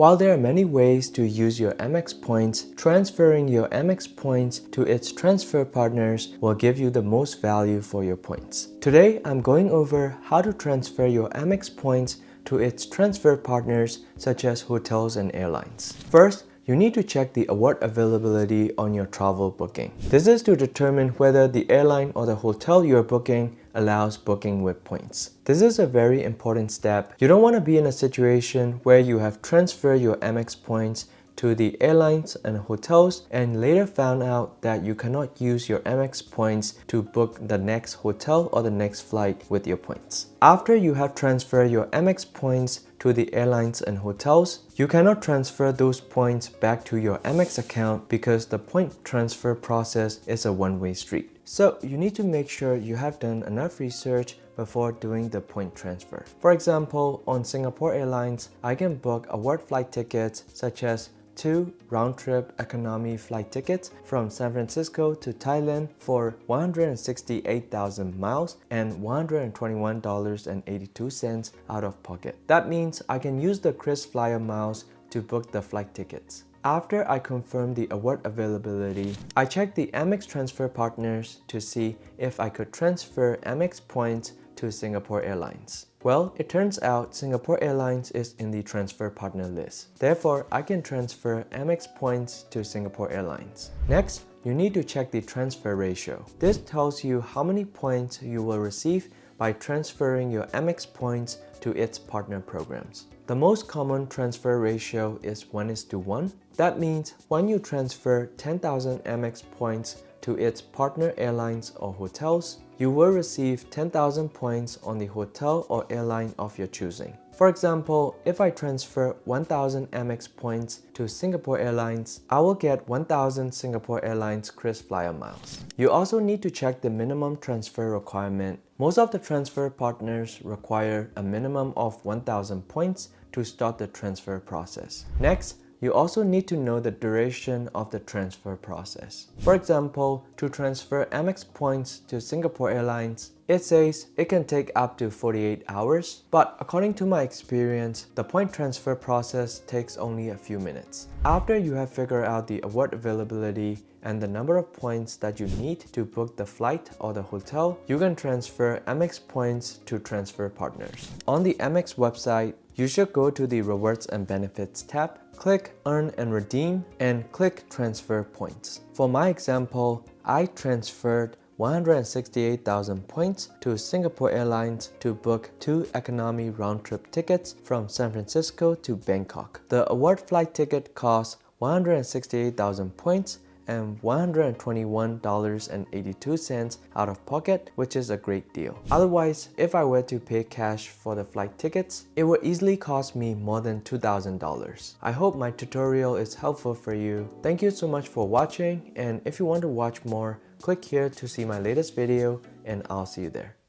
While there are many ways to use your Amex points, transferring your Amex points to its transfer partners will give you the most value for your points. Today, I'm going over how to transfer your Amex points to its transfer partners such as hotels and airlines. First, you need to check the award availability on your travel booking. This is to determine whether the airline or the hotel you're booking allows booking with points. This is a very important step. You don't want to be in a situation where you have transferred your Amex points to the airlines and hotels and later found out that you cannot use your Amex points to book the next hotel or the next flight with your points. After you have transferred your Amex points to the airlines and hotels, you cannot transfer those points back to your Amex account because the point transfer process is a one-way street. So you need to make sure you have done enough research before doing the point transfer. For example, on Singapore Airlines, I can book award flight tickets such as 2 round-trip economy flight tickets from San Francisco to Thailand for 168,000 miles and $121.82 out of pocket. That means I can use the Krisflyer miles to book the flight tickets. After I confirm the award availability, I check the Amex Transfer Partners to see if I could transfer Amex points to Singapore Airlines. Well, it turns out Singapore Airlines is in the transfer partner list. Therefore, I can transfer Amex points to Singapore Airlines. Next, you need to check the transfer ratio. This tells you how many points you will receive by transferring your Amex points to its partner programs. The most common transfer ratio is 1:1. That means when you transfer 10,000 Amex points to its partner airlines or hotels, you will receive 10,000 points on the hotel or airline of your choosing. For example, if I transfer 1,000 Amex points to Singapore Airlines, I will get 1,000 Singapore Airlines Krisflyer miles. You also need to check the minimum transfer requirement. Most of the transfer partners require a minimum of 1,000 points to start the transfer process. Next, you also need to know the duration of the transfer process. For example, to transfer Amex points to Singapore Airlines, it says it can take up to 48 hours, but according to my experience, the point transfer process takes only a few minutes. After you have figured out the award availability and the number of points that you need to book the flight or the hotel, you can transfer Amex points to transfer partners. On the Amex website, you should go to the Rewards and Benefits tab, click Earn and Redeem, and click Transfer Points. For my example, I transferred 168,000 points to Singapore Airlines to book 2 economy round-trip tickets from San Francisco to Bangkok. The award flight ticket cost 168,000 points and $121.82 out of pocket, which is a great deal. Otherwise, if I were to pay cash for the flight tickets, it would easily cost me more than $2,000. I hope my tutorial is helpful for you. Thank you so much for watching, and if you want to watch more, click here to see my latest video, and I'll see you there.